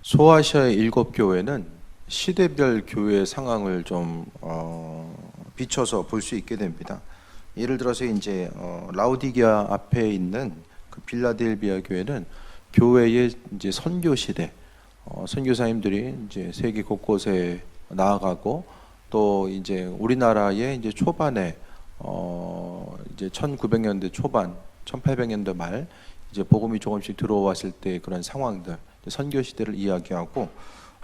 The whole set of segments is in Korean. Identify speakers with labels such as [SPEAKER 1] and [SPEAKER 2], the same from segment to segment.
[SPEAKER 1] 소아시아의 7교회는 시대별 교회 상황을 좀 비춰서 볼 수 있게 됩니다. 예를 들어서 이제 라우디게아 앞에 있는 그 빌라델비아 교회는 교회의 이제 선교 시대, 선교사님들이 이제 세계 곳곳에 나아가고, 또 이제 우리나라의 이제 초반에 이제 1900년대 초반, 1800년대 말 이제 복음이 조금씩 들어왔을 때 그런 상황들, 선교 시대를 이야기하고,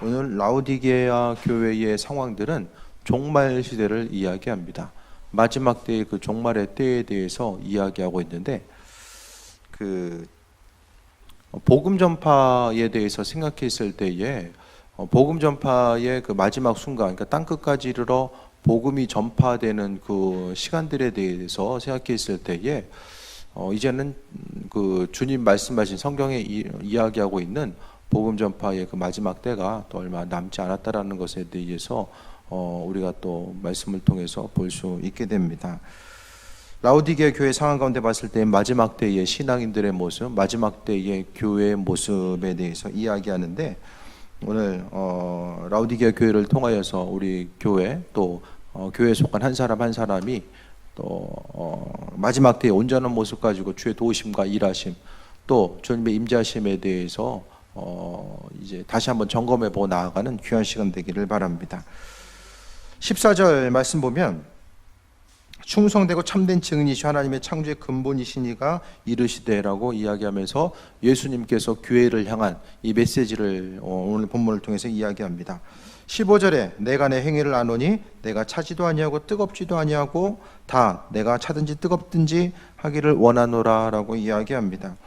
[SPEAKER 1] 오늘 라우디게아 교회의 상황들은 종말 시대를 이야기합니다. 마지막 때의 그 종말의 때에 대해서 이야기하고 있는데, 그 복음 전파에 대해서 생각했을 때에 복음 전파의 그 마지막 순간, 그러니까 땅 끝까지 이르러 복음이 전파되는 그 시간들에 대해서 생각했을 때에 이제는 그 주님 말씀하신 성경에 이야기하고 있는 복음 전파의 그 마지막 때가 또 얼마 남지 않았다라는 것에 대해서 우리가 또 말씀을 통해서 볼 수 있게 됩니다. 라우디게아 교회 상황 가운데 봤을 때 마지막 때의 신앙인들의 모습, 마지막 때의 교회의 모습에 대해서 이야기하는데, 오늘 라우디게아 교회를 통하여서 우리 교회 또 교회에 속한 한 사람 한 사람이 또 마지막 때의 온전한 모습 가지고 주의 도우심과 일하심, 또 주님의 임재하심에 대해서 이제 다시 한번 점검해 보고 나아가는 귀한 시간 되기를 바랍니다. 14절 말씀 보면, 충성되고 참된 증인이시 하나님의 창조의 근본이시니가 이르시되라고 이야기하면서 예수님께서 교회를 향한 이 메시지를 오늘 본문을 통해서 이야기합니다. 15절에 내가 내 행위를 아노니 내가 차지도 아니하고 뜨겁지도 아니하고 다 내가 차든지 뜨겁든지 하기를 원하노라 라고 이야기합니다.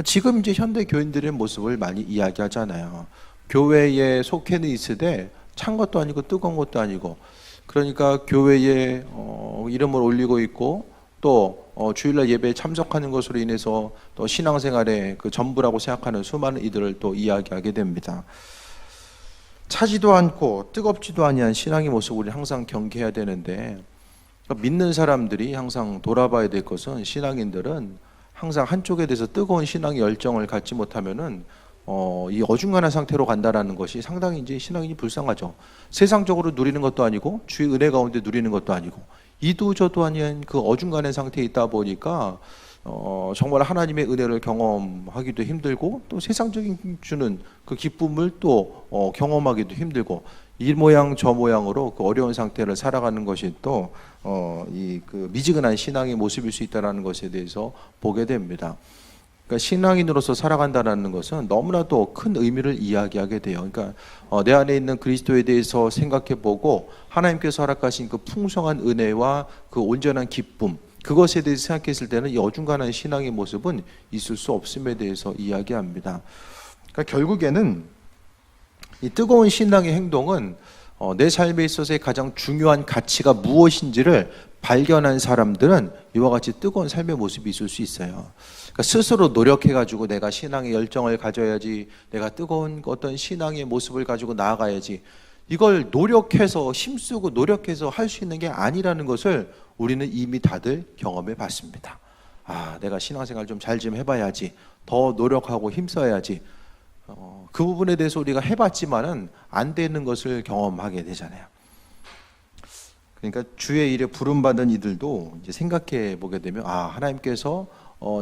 [SPEAKER 1] 지금 이제 현대 교인들의 모습을 많이 이야기하잖아요. 교회에 속해는 있으되 찬 것도 아니고 뜨거운 것도 아니고, 그러니까 교회에 이름을 올리고 있고, 또 주일날 예배에 참석하는 것으로 인해서 또 신앙생활의 그 전부라고 생각하는 수많은 이들을 또 이야기하게 됩니다. 차지도 않고 뜨겁지도 아니한 신앙의 모습을 우리 항상 경계해야 되는데, 그러니까 믿는 사람들이 항상 돌아봐야 될 것은, 신앙인들은 항상 한쪽에 대해서 뜨거운 신앙의 열정을 갖지 못하면은 이 어중간한 상태로 간다라는 것이 상당히 이제 신앙인이 불쌍하죠. 세상적으로 누리는 것도 아니고 주의 은혜 가운데 누리는 것도 아니고 이도저도 아닌 그 어중간한 상태에 있다 보니까 정말 하나님의 은혜를 경험하기도 힘들고, 또 세상적인 주는 그 기쁨을 또 경험하기도 힘들고, 이 모양 저 모양으로 그 어려운 상태를 살아가는 것이 또 이 그 미지근한 신앙의 모습일 수 있다라는 것에 대해서 보게 됩니다. 그러니까 신앙인으로서 살아간다는 것은 너무나도 큰 의미를 이야기하게 돼요. 그러니까 내 안에 있는 그리스도에 대해서 생각해보고 하나님께서 허락하신 그 풍성한 은혜와 그 온전한 기쁨, 그것에 대해서 생각했을 때는 이 어중간한 신앙의 모습은 있을 수 없음에 대해서 이야기합니다. 그러니까 결국에는 이 뜨거운 신앙의 행동은 내 삶에 있어서의 가장 중요한 가치가 무엇인지를 발견한 사람들은 이와 같이 뜨거운 삶의 모습이 있을 수 있어요. 그러니까 스스로 노력해가지고 내가 신앙의 열정을 가져야지, 내가 뜨거운 어떤 신앙의 모습을 가지고 나아가야지, 이걸 노력해서 힘쓰고 노력해서 할 수 있는 게 아니라는 것을 우리는 이미 다들 경험해 봤습니다. 내가 신앙생활 좀 잘 좀 해봐야지, 더 노력하고 힘써야지, 그 부분에 대해서 우리가 해봤지만은 안 되는 것을 경험하게 되잖아요. 그러니까 주의 일에 부름받은 이들도 이제 생각해 보게 되면, 하나님께서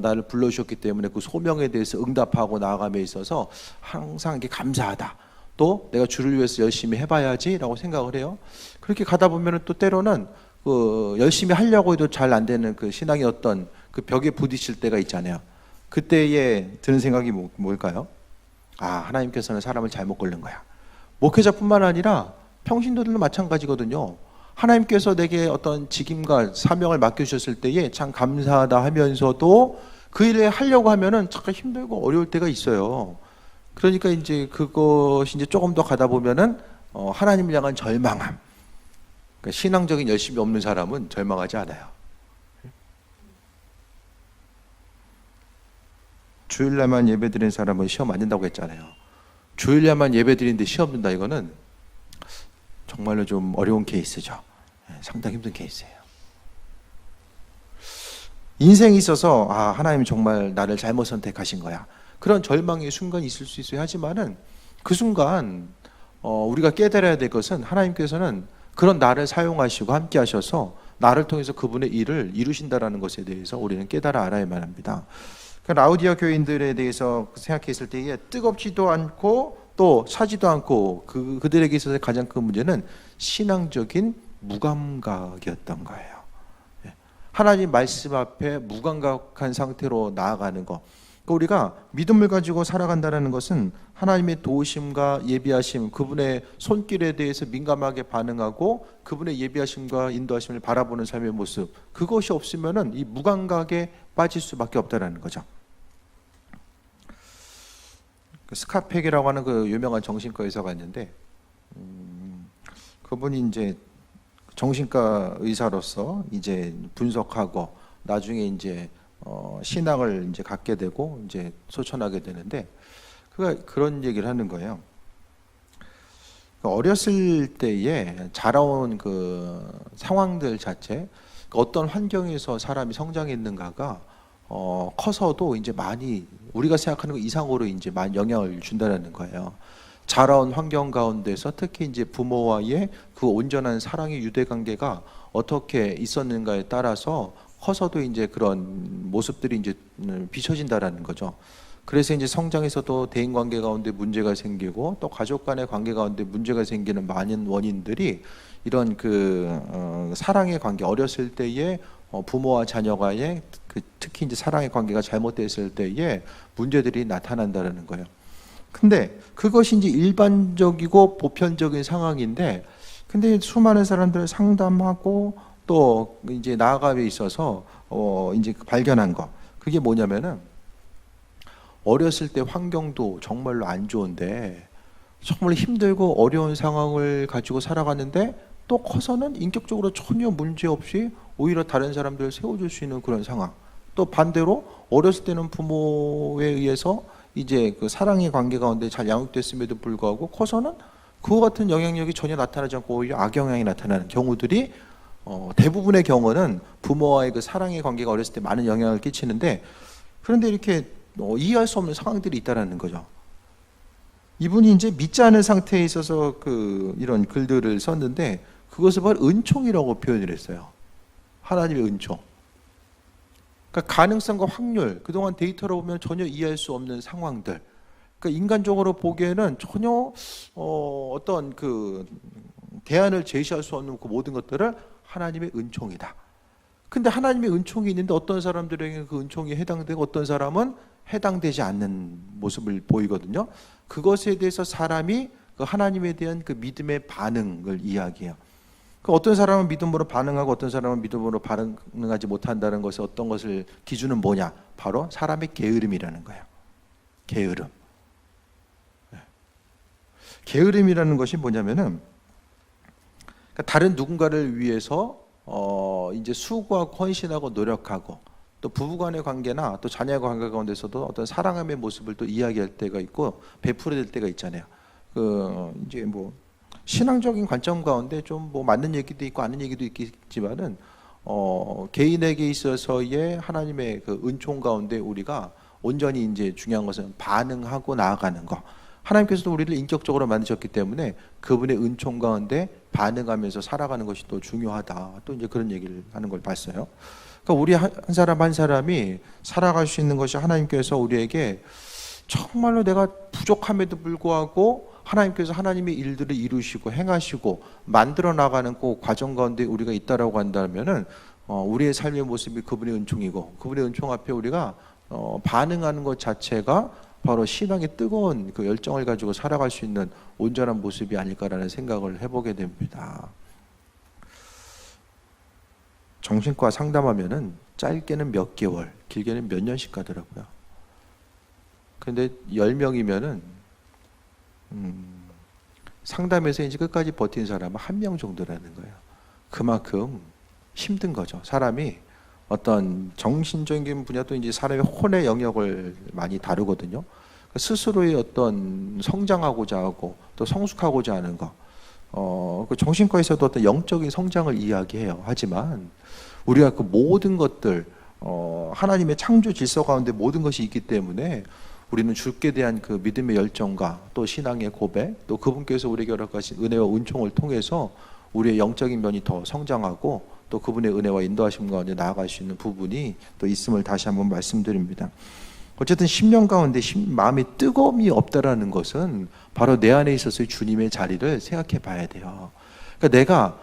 [SPEAKER 1] 나를 불러주셨기 때문에 그 소명에 대해서 응답하고 나아감에 있어서 항상 이게 감사하다, 또 내가 주를 위해서 열심히 해봐야지 라고 생각을 해요. 그렇게 가다 보면 또 때로는 그 열심히 하려고 해도 잘 안 되는 그 신앙의 어떤 그 벽에 부딪힐 때가 있잖아요. 그때에 드는 생각이 뭘까요? 하나님께서는 사람을 잘못 고른 거야. 목회자뿐만 아니라 평신도들도 마찬가지거든요. 하나님께서 내게 어떤 직임과 사명을 맡겨주셨을 때에 참 감사하다 하면서도 그 일을 하려고 하면은 잠깐 힘들고 어려울 때가 있어요. 그러니까 이제 그것이 이제 조금 더 가다 보면은 하나님을 향한 절망함. 그러니까 신앙적인 열심이 없는 사람은 절망하지 않아요. 주일날만 예배드리는 사람은 시험 안 된다고 했잖아요. 주일날만 예배드리는데 시험 된다, 이거는 정말로 좀 어려운 케이스죠. 상당히 힘든 케이스예요. 인생에 있어서 하나님 정말 나를 잘못 선택하신 거야, 그런 절망의 순간이 있을 수 있어야 하지만은 그 순간 우리가 깨달아야 될 것은 하나님께서는 그런 나를 사용하시고 함께 하셔서 나를 통해서 그분의 일을 이루신다라는 것에 대해서 우리는 깨달아 알아야만 합니다. 라우디아 교인들에 대해서 생각했을 때에 뜨겁지도 않고 또 차지도 않고 그들에게 있어서 가장 큰 문제는 신앙적인 무감각이었던 거예요. 하나님 말씀 앞에 무감각한 상태로 나아가는 것. 우리가 믿음을 가지고 살아간다는 것은 하나님의 도우심과 예비하심, 그분의 손길에 대해서 민감하게 반응하고 그분의 예비하심과 인도하심을 바라보는 삶의 모습, 그것이 없으면은 이 무감각에 빠질 수밖에 없다는 거죠. 스카펙이라고 하는 그 유명한 정신과 의사가 있는데, 그분이 이제 정신과 의사로서 이제 분석하고 나중에 이제 신앙을 이제 갖게 되고 이제 소천하게 되는데, 그가 그런 얘기를 하는 거예요. 어렸을 때에 자라온 그 상황들 자체, 어떤 환경에서 사람이 성장했는가가 커서도 이제 많이 우리가 생각하는 것 이상으로 이제 많이 영향을 준다는 거예요. 자라온 환경 가운데서 특히 이제 부모와의 그 온전한 사랑의 유대 관계가 어떻게 있었는가에 따라서 커서도 이제 그런 모습들이 이제 비춰진다라는 거죠. 그래서 이제 성장에서도 대인 관계 가운데 문제가 생기고 또 가족 간의 관계 가운데 문제가 생기는 많은 원인들이 이런 그 사랑의 관계, 어렸을 때에 부모와 자녀가의 특히 이제 사랑의 관계가 잘못됐을 때에 문제들이 나타난다는 거예요. 근데 그것이 이제 일반적이고 보편적인 상황인데, 근데 수많은 사람들을 상담하고 또 이제 나아감에 있어서 이제 발견한 거, 그게 뭐냐면은 어렸을 때 환경도 정말로 안 좋은데 정말 힘들고 어려운 상황을 가지고 살아갔는데 또 커서는 인격적으로 전혀 문제 없이 오히려 다른 사람들을 세워줄 수 있는 그런 상황. 또 반대로 어렸을 때는 부모에 의해서 이제 그 사랑의 관계 가운데 잘 양육됐음에도 불구하고 커서는 그와 같은 영향력이 전혀 나타나지 않고 오히려 악영향이 나타나는 경우들이 대부분의 경우는 부모와의 그 사랑의 관계가 어렸을 때 많은 영향을 끼치는데, 그런데 이렇게 이해할 수 없는 상황들이 있다라는 거죠. 이분이 이제 믿지 않은 상태에 있어서 이런 글들을 썼는데 그것을 바로 은총이라고 표현을 했어요. 하나님의 은총. 그러니까 가능성과 확률, 그동안 데이터로 보면 전혀 이해할 수 없는 상황들, 그러니까 인간적으로 보기에는 전혀 어떤 그 대안을 제시할 수 없는 그 모든 것들을 하나님의 은총이다. 근데 하나님의 은총이 있는데 어떤 사람들에게 그 은총이 해당되고 어떤 사람은 해당되지 않는 모습을 보이거든요. 그것에 대해서 사람이 그 하나님에 대한 그 믿음의 반응을 이야기해요. 그 어떤 사람은 믿음으로 반응하고 어떤 사람은 믿음으로 반응하지 못한다는 것이 어떤 것을 기준은 뭐냐? 바로 사람의 게으름이라는 거예요. 게으름. 게으름이라는 것이 뭐냐면은 다른 누군가를 위해서 이제 수고하고 헌신하고 노력하고 또 부부간의 관계나 또 자녀의 관계 가운데서도 어떤 사랑함의 모습을 또 이야기할 때가 있고 베풀어야 될 때가 있잖아요. 이제 뭐 신앙적인 관점 가운데 좀 뭐 맞는 얘기도 있고 아닌 얘기도 있겠지만은 개인에게 있어서의 하나님의 그 은총 가운데 우리가 온전히 이제 중요한 것은 반응하고 나아가는 거. 하나님께서도 우리를 인격적으로 만드셨기 때문에 그분의 은총 가운데 반응하면서 살아가는 것이 또 중요하다. 또 이제 그런 얘기를 하는 걸 봤어요. 그러니까 우리 한 사람 한 사람이 살아갈 수 있는 것이 하나님께서 우리에게 정말로 내가 부족함에도 불구하고 하나님께서 하나님의 일들을 이루시고 행하시고 만들어 나가는 그 과정 가운데 우리가 있다라고 한다면은 우리의 삶의 모습이 그분의 은총이고 그분의 은총 앞에 우리가 반응하는 것 자체가 바로 신앙의 뜨거운 그 열정을 가지고 살아갈 수 있는 온전한 모습이 아닐까라는 생각을 해보게 됩니다. 정신과 상담하면은 짧게는 몇 개월, 길게는 몇 년씩 가더라고요. 근데 10명이면은 상담에서 이제 끝까지 버틴 사람은 1명 정도라는 거예요. 그만큼 힘든 거죠. 사람이 어떤 정신적인 분야도 이제 사람의 혼의 영역을 많이 다루거든요. 스스로의 어떤 성장하고자 하고 또 성숙하고자 하는 거. 그 정신과에서도 어떤 영적인 성장을 이야기해요. 하지만 우리가 그 모든 것들 하나님의 창조 질서 가운데 모든 것이 있기 때문에 우리는 주께 대한 그 믿음의 열정과 또 신앙의 고백, 또 그분께서 우리에게 허락하신 은혜와 은총을 통해서 우리의 영적인 면이 더 성장하고 또 그분의 은혜와 인도하심 가운데 나아갈 수 있는 부분이 또 있음을 다시 한번 말씀드립니다. 어쨌든 10년 가운데 마음이 뜨거움이 없다라는 것은 바로 내 안에 있어서의 주님의 자리를 생각해 봐야 돼요. 그러니까 내가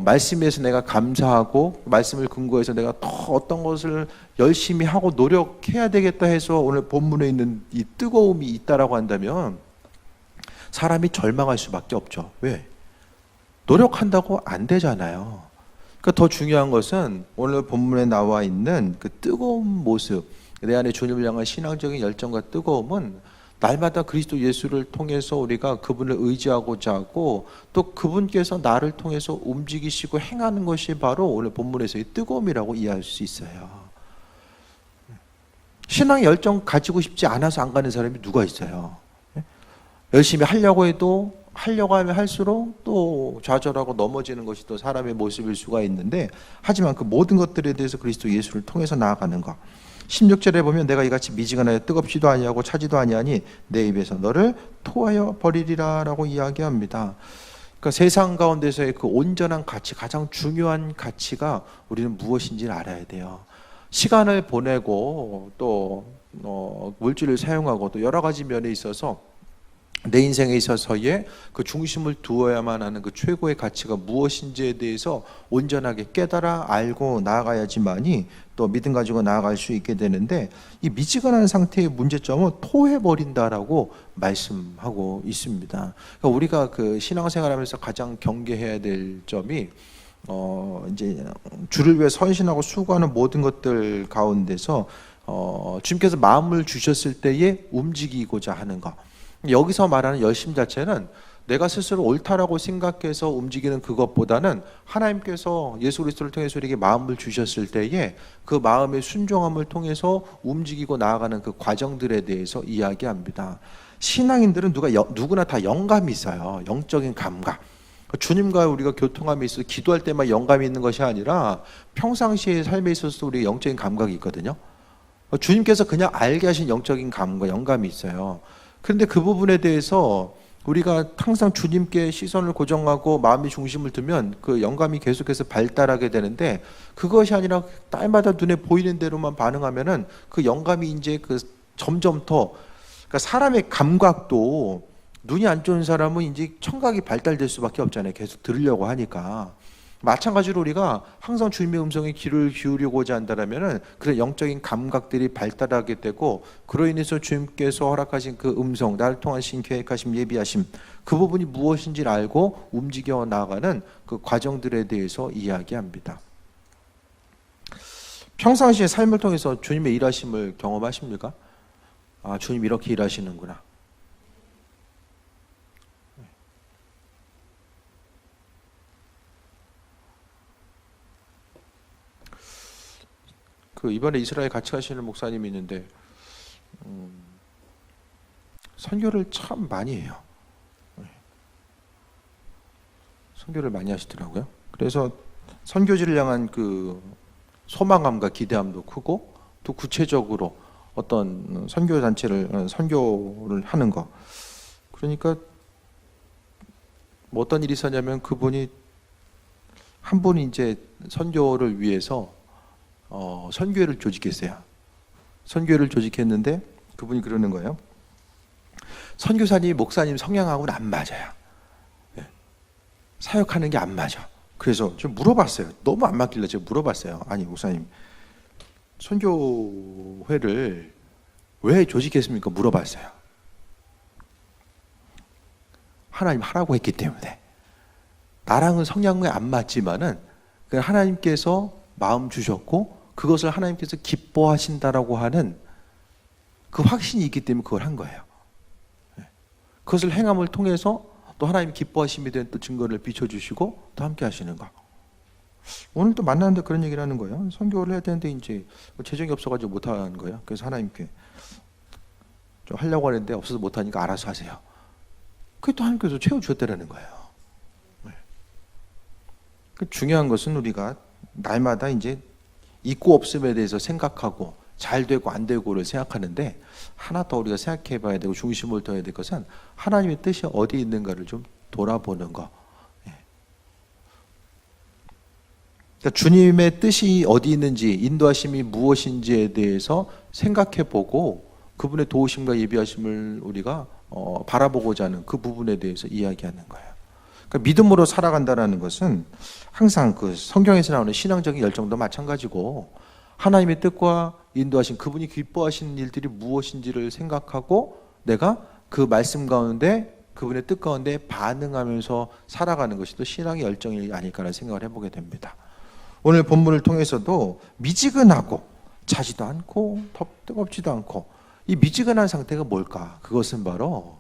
[SPEAKER 1] 말씀에서 내가 감사하고 말씀을 근거해서 내가 더 어떤 것을 열심히 하고 노력해야 되겠다 해서 오늘 본문에 있는 이 뜨거움이 있다라고 한다면 사람이 절망할 수밖에 없죠. 왜? 노력한다고 안 되잖아요. 그러니까 더 중요한 것은 오늘 본문에 나와 있는 그 뜨거운 모습, 내 안에 주님을 향한 신앙적인 열정과 뜨거움은 날마다 그리스도 예수를 통해서 우리가 그분을 의지하고자 하고 또 그분께서 나를 통해서 움직이시고 행하는 것이 바로 오늘 본문에서의 뜨거움이라고 이해할 수 있어요. 신앙의 열정 가지고 싶지 않아서 안 가는 사람이 누가 있어요? 열심히 하려고 해도 하려고 하면 할수록 또 좌절하고 넘어지는 것이 또 사람의 모습일 수가 있는데, 하지만 그 모든 것들에 대해서 그리스도 예수를 통해서 나아가는 것. 16절에 보면 내가 이같이 미지근하여 뜨겁지도 아니하고 차지도 아니하니 내 입에서 너를 토하여 버리리라 라고 이야기합니다. 그러니까 세상 가운데서의 그 온전한 가치, 가장 중요한 가치가 우리는 무엇인지를 알아야 돼요. 시간을 보내고 또 물질을 사용하고 또 여러 가지 면에 있어서 내 인생에 있어서의 그 중심을 두어야만 하는 그 최고의 가치가 무엇인지에 대해서 온전하게 깨달아 알고 나아가야지만이 또 믿음 가지고 나아갈 수 있게 되는데, 이 미지근한 상태의 문제점은 토해버린다라고 말씀하고 있습니다. 그러니까 우리가 그 신앙생활하면서 가장 경계해야 될 점이 이제 주를 위해 헌신하고 수고하는 모든 것들 가운데서 주님께서 마음을 주셨을 때에 움직이고자 하는 것. 여기서 말하는 열심 자체는 내가 스스로 옳다라고 생각해서 움직이는 그것보다는 하나님께서 예수 그리스도를 통해서 우리에게 마음을 주셨을 때에 그 마음의 순종함을 통해서 움직이고 나아가는 그 과정들에 대해서 이야기합니다. 신앙인들은 누구나 다 영감이 있어요. 영적인 감각. 주님과 우리가 교통함에 있어서 기도할 때만 영감이 있는 것이 아니라 평상시의 삶에 있어서도 우리 영적인 감각이 있거든요. 주님께서 그냥 알게 하신 영적인 감각, 영감이 있어요. 그런데 그 부분에 대해서 우리가 항상 주님께 시선을 고정하고 마음의 중심을 두면 그 영감이 계속해서 발달하게 되는데, 그것이 아니라 딸마다 눈에 보이는 대로만 반응하면은 그 영감이 이제 그 점점 더, 그러니까 사람의 감각도 눈이 안 좋은 사람은 이제 청각이 발달될 수밖에 없잖아요. 계속 들으려고 하니까. 마찬가지로 우리가 항상 주님의 음성에 귀를 기울이고자 한다면은 그런 영적인 감각들이 발달하게 되고, 그로 인해서 주님께서 허락하신 그 음성, 나를 통하신 계획하심, 예비하심, 그 부분이 무엇인지를 알고 움직여 나가는 그 과정들에 대해서 이야기합니다. 평상시의 삶을 통해서 주님의 일하심을 경험하십니까? 아, 주님 이렇게 일하시는구나. 그 이번에 이스라엘 같이 가시는 목사님이 있는데 선교를 참 많이 해요. 선교를 많이 하시더라고요. 그래서 선교지를 향한 그 소망감과 기대함도 크고, 또 구체적으로 어떤 선교 단체를 선교를 하는 거. 그러니까 뭐 어떤 일이 있었냐면 그분이 한 분이 이제 선교를 위해서 선교회를 조직했어요. 선교회를 조직했는데 그분이 그러는 거예요. 선교사님, 목사님 성향하고는 안 맞아요. 네. 사역하는 게 안 맞아. 그래서 좀 물어봤어요. 너무 안 맞길래 제가 물어봤어요. 아니 목사님, 선교회를 왜 조직했습니까? 물어봤어요. 하나님 하라고 했기 때문에. 나랑은 성향이 안 맞지만은 하나님께서 마음 주셨고 그것을 하나님께서 기뻐하신다라고 하는 그 확신이 있기 때문에 그걸 한 거예요. 그것을 행함을 통해서 또 하나님 기뻐하심에 대한 또 증거를 비춰주시고 또 함께 하시는 거. 오늘 또 만나는데 그런 얘기를 하는 거예요. 선교를 해야 되는데 이제 재정이 없어가지고 못하는 거예요. 그래서 하나님께 좀 하려고 하는데 없어서 못하니까 알아서 하세요. 그게 또 하나님께서 채워주셨다는 거예요. 중요한 것은 우리가 날마다 이제 있고 없음에 대해서 생각하고 잘 되고 안 되고를 생각하는데, 하나 더 우리가 생각해 봐야 되고 중심을 둬야 될 것은 하나님의 뜻이 어디 있는가를 좀 돌아보는 거. 그러니까 주님의 뜻이 어디 있는지, 인도하심이 무엇인지에 대해서 생각해 보고 그분의 도우심과 예비하심을 우리가 바라보고자 하는 그 부분에 대해서 이야기하는 거예요. 그러니까 믿음으로 살아간다는 것은 항상 그 성경에서 나오는 신앙적인 열정도 마찬가지고, 하나님의 뜻과 인도하신 그분이 기뻐하시는 일들이 무엇인지를 생각하고 내가 그 말씀 가운데, 그분의 뜻 가운데 반응하면서 살아가는 것이 또 신앙의 열정이 아닐까라는 생각을 해보게 됩니다. 오늘 본문을 통해서도 미지근하고 차지도 않고 뜨겁지도 않고, 이 미지근한 상태가 뭘까? 그것은 바로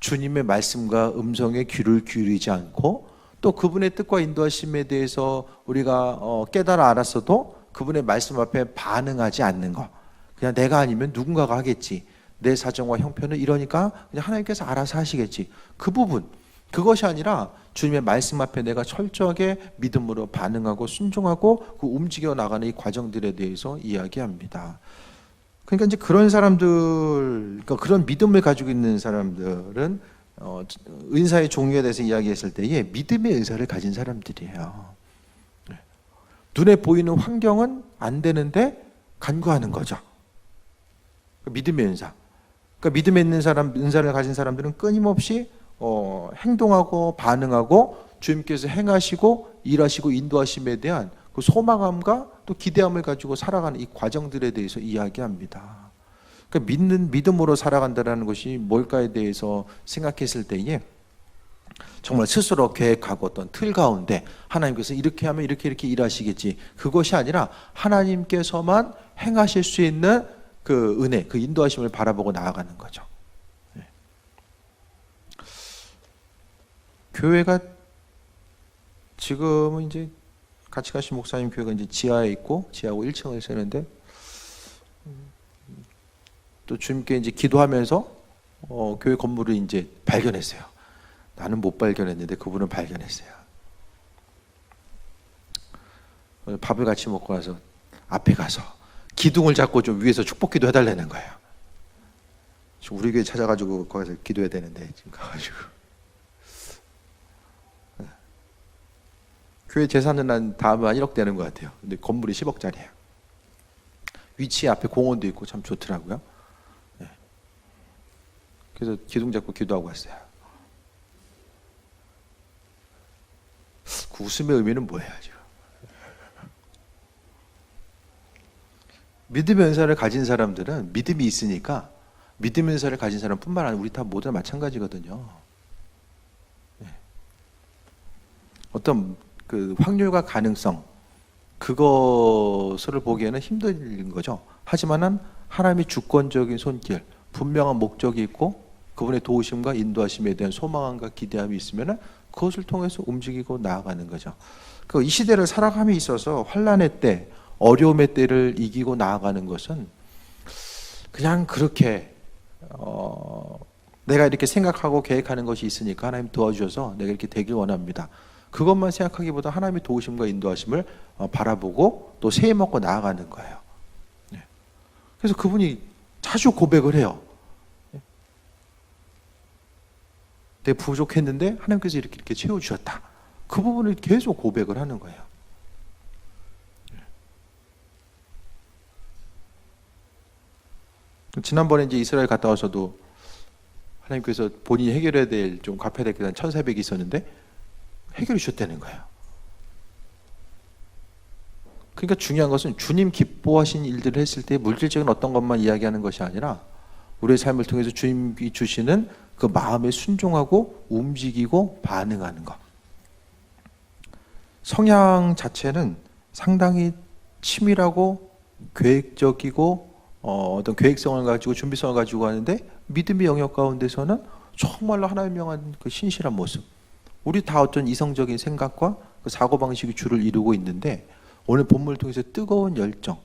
[SPEAKER 1] 주님의 말씀과 음성에 귀를 기울이지 않고, 또 그분의 뜻과 인도하심에 대해서 우리가 깨달아 알았어도 그분의 말씀 앞에 반응하지 않는 것. 그냥 내가 아니면 누군가가 하겠지, 내 사정과 형편은 이러니까 그냥 하나님께서 알아서 하시겠지, 그 부분, 그것이 아니라 주님의 말씀 앞에 내가 철저하게 믿음으로 반응하고 순종하고 그 움직여 나가는 이 과정들에 대해서 이야기합니다. 그러니까 이제 그런 사람들, 그러니까 그런 믿음을 가지고 있는 사람들은 은사의 종류에 대해서 이야기했을 때에 믿음의 은사를 가진 사람들이에요. 눈에 보이는 환경은 안 되는데 간구하는 거죠. 믿음의 은사. 그러니까 믿음에 있는 사람, 은사를 가진 사람들은 끊임없이 행동하고 반응하고 주님께서 행하시고 일하시고 인도하심에 대한 그 소망함과 또 기대함을 가지고 살아가는 이 과정들에 대해서 이야기합니다. 그러니까 믿음으로 살아간다는 것이 뭘까에 대해서 생각했을 때에 정말 스스로 계획하고 어떤 틀 가운데 하나님께서 이렇게 하면 이렇게 일하시겠지, 그것이 아니라 하나님께서만 행하실 수 있는 그 은혜, 그 인도하심을 바라보고 나아가는 거죠. 교회가 지금은 이제 같이 가신 목사님 교회가 이제 지하에 있고 지하고 1층을 쓰는데, 또 주님께 이제 기도하면서 교회 건물을 이제 발견했어요. 나는 못 발견했는데 그분은 발견했어요. 밥을 같이 먹고 나서 앞에 가서 기둥을 잡고 좀 위에서 축복기도 해달라는 거예요. 우리 교회 찾아가지고 거기서 기도해야 되는데 지금 가가지고. 교회 재산은 한 다음에 한 1억 되는 것 같아요. 근데 건물이 10억짜리예요. 위치 앞에 공원도 있고 참 좋더라고요. 그래서 기둥 잡고 기도하고 왔어요. 그 웃음의 의미는 뭐예요, 지금? 믿음의 은사를 가진 사람들은 믿음이 있으니까, 믿음의 은사를 가진 사람뿐만 아니라 우리 다 모두 마찬가지거든요. 어떤 그 확률과 가능성, 그것을 보기에는 힘든 거죠. 하지만은 하나님의 주권적인 손길, 분명한 목적이 있고 그분의 도우심과 인도하심에 대한 소망과 기대함이 있으면은 그것을 통해서 움직이고 나아가는 거죠. 이 시대를 살아감에 있어서 환난의 때, 어려움의 때를 이기고 나아가는 것은 그냥 그렇게 내가 이렇게 생각하고 계획하는 것이 있으니까 하나님 도와주셔서 내가 이렇게 되길 원합니다, 그것만 생각하기보다 하나님의 도우심과 인도하심을 바라보고 또 새해 먹고 나아가는 거예요. 그래서 그분이 자주 고백을 해요. 내가 부족했는데 하나님께서 이렇게 채워주셨다. 그 부분을 계속 고백을 하는 거예요. 지난번에 이제 이스라엘 갔다 와서도 하나님께서 본인이 해결해야 될, 좀 갚아야 될 게 한 1,400이 있었는데 해결해 주셨다는 거예요. 그러니까 중요한 것은 주님 기뻐하신 일들을 했을 때 물질적인 어떤 것만 이야기하는 것이 아니라 우리의 삶을 통해서 주님이 주시는 그 마음에 순종하고 움직이고 반응하는 것. 성향 자체는 상당히 치밀하고 계획적이고 어떤 계획성을 가지고 준비성을 가지고 하는데, 믿음의 영역 가운데서는 정말로 하나님을 향한 그 신실한 모습. 우리 다 어떤 이성적인 생각과 그 사고방식이 주를 이루고 있는데, 오늘 본문을 통해서 뜨거운 열정,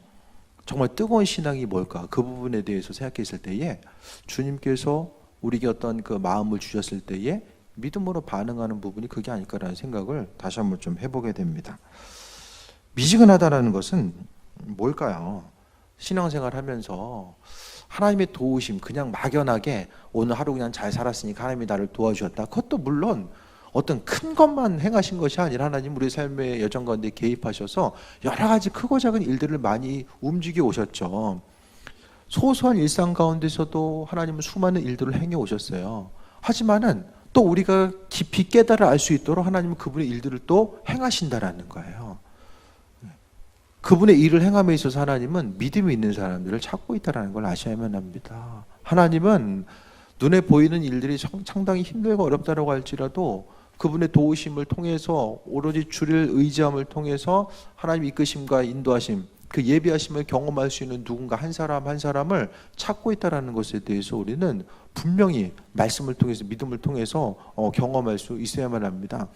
[SPEAKER 1] 정말 뜨거운 신앙이 뭘까, 그 부분에 대해서 생각했을 때에 주님께서 우리에게 어떤 그 마음을 주셨을 때에 믿음으로 반응하는 부분이 그게 아닐까라는 생각을 다시 한번 좀 해보게 됩니다. 미지근하다는 것은 뭘까요? 신앙생활 하면서 하나님의 도우심, 그냥 막연하게 오늘 하루 그냥 잘 살았으니까 하나님이 나를 도와주셨다. 그것도 물론 어떤 큰 것만 행하신 것이 아니라 하나님 우리 삶의 여정 가운데 개입하셔서 여러 가지 크고 작은 일들을 많이 움직여 오셨죠. 소소한 일상 가운데서도 하나님은 수많은 일들을 행해 오셨어요. 하지만은 또 우리가 깊이 깨달아 알 수 있도록 하나님은 그분의 일들을 또 행하신다라는 거예요. 그분의 일을 행함에 있어서 하나님은 믿음이 있는 사람들을 찾고 있다는 걸 아셔야만 합니다. 하나님은 눈에 보이는 일들이 상당히 힘들고 어렵다고 할지라도 그분의 도우심을 통해서 오로지 주를 의지함을 통해서 하나님의 이끄심과 인도하심, 그 예비하심을 경험할 수 있는 누군가 한 사람 한 사람을 찾고 있다는 것에 대해서 우리는 분명히 말씀을 통해서 믿음을 통해서 경험할 수 있어야만 합니다.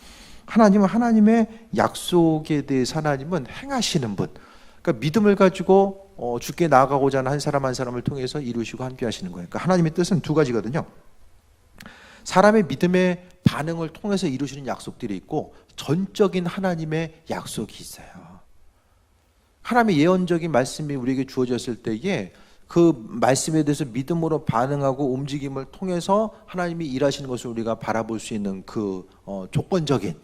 [SPEAKER 1] 하나님은 하나님의 약속에 대해서 하나님은 행하시는 분, 그러니까 믿음을 가지고 주께 나아가고자 하는 한 사람 한 사람을 통해서 이루시고 함께 하시는 거예요. 그러니까 하나님의 뜻은 두 가지거든요. 사람의 믿음의 반응을 통해서 이루시는 약속들이 있고 전적인 하나님의 약속이 있어요. 하나님의 예언적인 말씀이 우리에게 주어졌을 때에 그 말씀에 대해서 믿음으로 반응하고 움직임을 통해서 하나님이 일하시는 것을 우리가 바라볼 수 있는 그 조건적인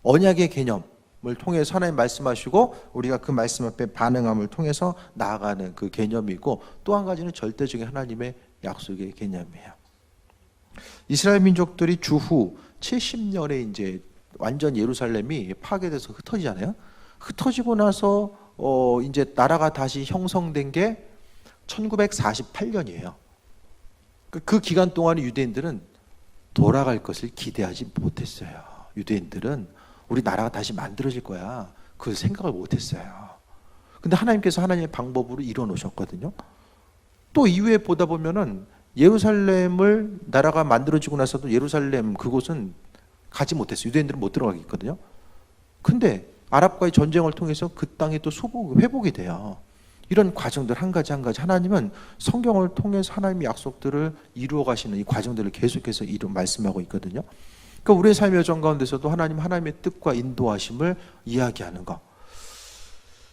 [SPEAKER 1] 언약의 개념을 통해서 하나님 말씀하시고 우리가 그 말씀 앞에 반응함을 통해서 나아가는 그 개념이고, 또 한 가지는 절대적인 하나님의 약속의 개념이에요. 이스라엘 민족들이 주후 70년에 이제 완전 예루살렘이 파괴돼서 흩어지잖아요. 흩어지고 나서 이제 나라가 다시 형성된 게 1948년이에요. 그 기간 동안 유대인들은 돌아갈 것을 기대하지 못했어요. 유대인들은 우리 나라가 다시 만들어질 거야, 그 생각을 못했어요. 근데 하나님께서 하나님의 방법으로 이뤄 놓으셨거든요. 또 이후에 보다 보면은 예루살렘을 나라가 만들어지고 나서도 예루살렘 그곳은 가지 못했어요. 유대인들은 못 들어가겠거든요. 근데 아랍과의 전쟁을 통해서 그 땅이 또 회복이 돼요. 이런 과정들 한 가지 한 가지 하나님은 성경을 통해서 하나님의 약속들을 이루어 가시는 이 과정들을 계속해서 말씀하고 있거든요. 그러니까 우리의 삶의 여정 가운데서도 하나님의 뜻과 인도하심을 이야기하는 것.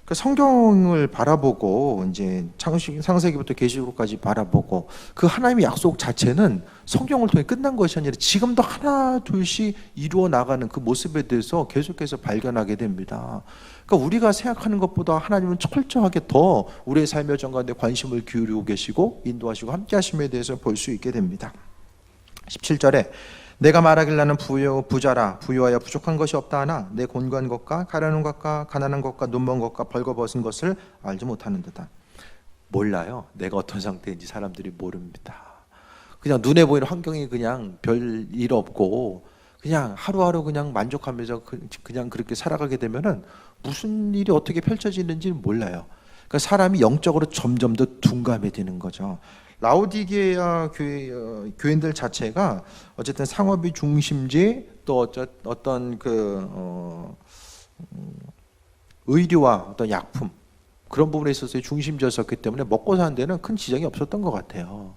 [SPEAKER 1] 그러니까 성경을 바라보고 이제 창세기부터 계시록까지 바라보고 그 하나님의 약속 자체는 성경을 통해 끝난 것이 아니라 지금도 하나 둘씩 이루어 나가는 그 모습에 대해서 계속해서 발견하게 됩니다. 그러니까 우리가 생각하는 것보다 하나님은 철저하게 더 우리의 삶의 여정 가운데 관심을 기울이고 계시고 인도하시고 함께 하심에 대해서 볼 수 있게 됩니다. 17절에 내가 말하길 나는 부자라 부유하여 부족한 것이 없다 하나 내 곤고한 것과 가련한 것과 가난한 것과 눈먼 것과 벌거벗은 것을 알지 못하는 듯다. 몰라요. 내가 어떤 상태인지 사람들이 모릅니다. 그냥 눈에 보이는 환경이 그냥 별 일 없고 그냥 하루하루 그냥 만족하면서 그냥 그렇게 살아가게 되면은 무슨 일이 어떻게 펼쳐지는지 몰라요. 그러니까 사람이 영적으로 점점 더 둔감해지는 거죠. 라오디게아 교인들 자체가 어쨌든 상업이 중심지, 또 어떤 의류와 어떤 약품 그런 부분에 있어서 중심지였었기 때문에 먹고 사는 데는 큰 지장이 없었던 것 같아요.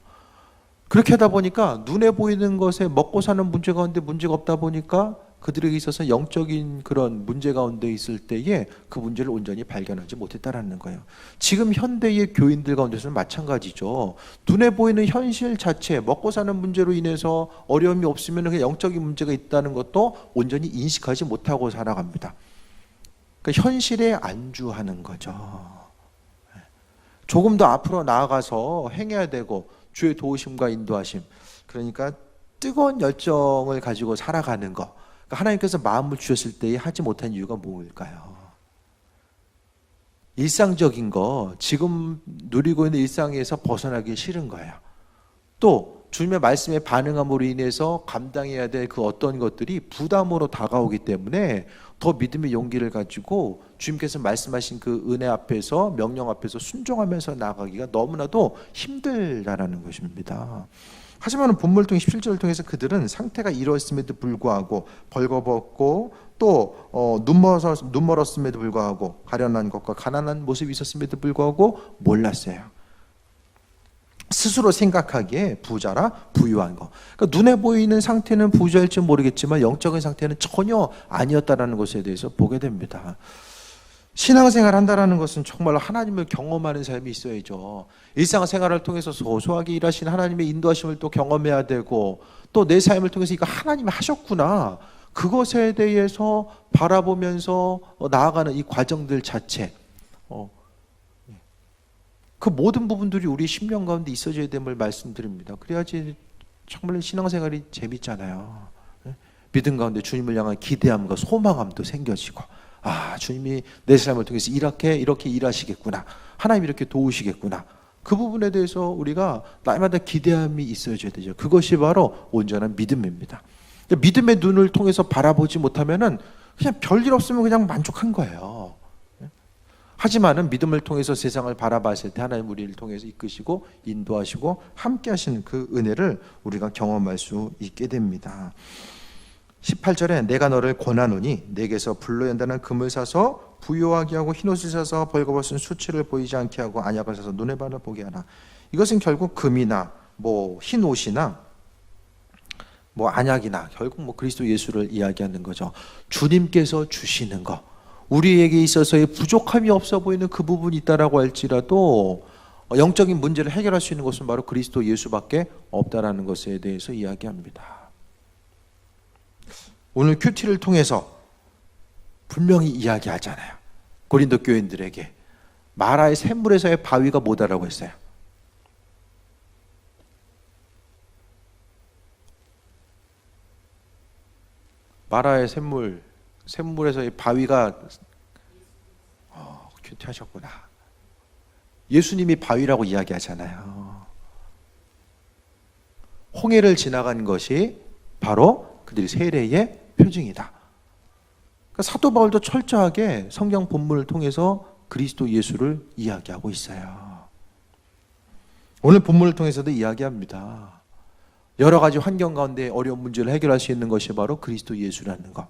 [SPEAKER 1] 그렇게 하다 보니까 눈에 보이는 것에 먹고 사는 문제 가운데 문제가 없다 보니까 그들에게 있어서 영적인 그런 문제 가운데 있을 때에 그 문제를 온전히 발견하지 못했다라는 거예요. 지금 현대의 교인들 가운데서는 마찬가지죠. 눈에 보이는 현실 자체, 먹고 사는 문제로 인해서 어려움이 없으면 그냥 영적인 문제가 있다는 것도 온전히 인식하지 못하고 살아갑니다. 그러니까 현실에 안주하는 거죠. 조금 더 앞으로 나아가서 행해야 되고 주의 도우심과 인도하심, 그러니까 뜨거운 열정을 가지고 살아가는 것, 그러니까 하나님께서 마음을 주셨을 때 하지 못한 이유가 뭘까요? 일상적인 거, 지금 누리고 있는 일상에서 벗어나기 싫은 거예요. 또 주님의 말씀에 반응함으로 인해서 감당해야 될 그 어떤 것들이 부담으로 다가오기 때문에 더 믿음의 용기를 가지고 주님께서 말씀하신 그 은혜 앞에서, 명령 앞에서 순종하면서 나가기가 너무나도 힘들다라는 것입니다. 하지만 본문을 통해 17절을 통해서 그들은 상태가 이러했음에도 불구하고 벌거벗고 또 눈멀었음에도 불구하고 가련한 것과 가난한 모습이 있었음에도 불구하고 몰랐어요. 스스로 생각하기에 부자라 부유한 거. 그러니까 눈에 보이는 상태는 부자일지 모르겠지만 영적인 상태는 전혀 아니었다라는 것에 대해서 보게 됩니다. 신앙생활 한다는 것은 정말 하나님을 경험하는 삶이 있어야죠. 일상생활을 통해서 소소하게 일하신 하나님의 인도하심을 또 경험해야 되고, 또 내 삶을 통해서 이거 하나님이 하셨구나, 그것에 대해서 바라보면서 나아가는 이 과정들 자체, 그 모든 부분들이 우리 심령 가운데 있어져야 됨을 말씀드립니다. 그래야지 정말 신앙생활이 재밌잖아요. 믿음 가운데 주님을 향한 기대함과 소망함도 생겨지고, 주님이 내 삶을 통해서 이렇게 일하시겠구나, 하나님 이렇게 도우시겠구나, 그 부분에 대해서 우리가 날마다 기대함이 있어야 되죠. 그것이 바로 온전한 믿음입니다. 믿음의 눈을 통해서 바라보지 못하면은 그냥 별일 없으면 그냥 만족한 거예요. 하지만은 믿음을 통해서 세상을 바라봤을 때 하나님 우리를 통해서 이끄시고 인도하시고 함께 하시는 그 은혜를 우리가 경험할 수 있게 됩니다. 18절에 내가 너를 권하노니 내게서 불로 연단한 금을 사서 부요하게 하고 흰옷을 사서 벌거벗은 수치를 보이지 않게 하고 안약을 사서 눈의 바를 보게 하라. 이것은 결국 금이나 흰옷이나 안약이나 결국 그리스도 예수를 이야기하는 거죠. 주님께서 주시는 거, 우리에게 있어서의 부족함이 없어 보이는 그 부분이 있다라고 할지라도 영적인 문제를 해결할 수 있는 것은 바로 그리스도 예수밖에 없다라는 것에 대해서 이야기합니다. 오늘 큐티를 통해서 분명히 이야기하잖아요. 고린도 교인들에게 마라의 샘물에서의 바위가 뭐다라고 했어요. 마라의 샘물에서의 바위가 큐티하셨구나. 예수님이 바위라고 이야기하잖아요. 홍해를 지나간 것이 바로 그들이 세례의 표징이다. 그러니까 사도 바울도 철저하게 성경 본문을 통해서 그리스도 예수를 이야기하고 있어요. 오늘 본문을 통해서도 이야기합니다. 여러 가지 환경 가운데 어려운 문제를 해결할 수 있는 것이 바로 그리스도 예수라는 것.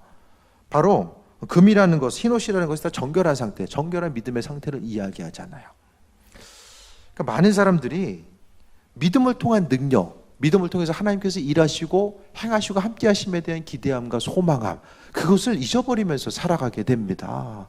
[SPEAKER 1] 바로 금이라는 것, 흰옷이라는 것이 다 정결한 상태, 정결한 믿음의 상태를 이야기하잖아요. 그러니까 많은 사람들이 믿음을 통한 능력, 믿음을 통해서 하나님께서 일하시고 행하시고 함께 하심에 대한 기대함과 소망함, 그것을 잊어버리면서 살아가게 됩니다.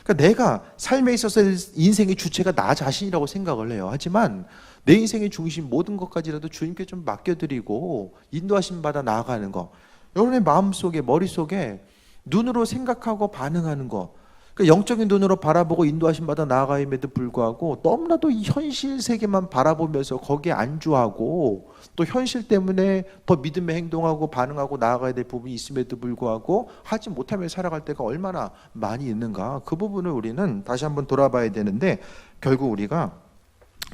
[SPEAKER 1] 그러니까 내가 삶에 있어서 인생의 주체가 나 자신이라고 생각을 해요. 하지만 내 인생의 중심 모든 것까지라도 주님께 좀 맡겨드리고 인도하심 받아 나아가는 거, 여러분의 마음속에 머릿속에 눈으로 생각하고 반응하는 거, 그러니까 영적인 눈으로 바라보고 인도하심 받아 나아감에도 불구하고 너무나도 이 현실 세계만 바라보면서 거기에 안주하고 또 현실 때문에 더 믿음의 행동하고 반응하고 나아가야 될 부분이 있음에도 불구하고 하지 못하며 살아갈 때가 얼마나 많이 있는가, 그 부분을 우리는 다시 한번 돌아봐야 되는데, 결국 우리가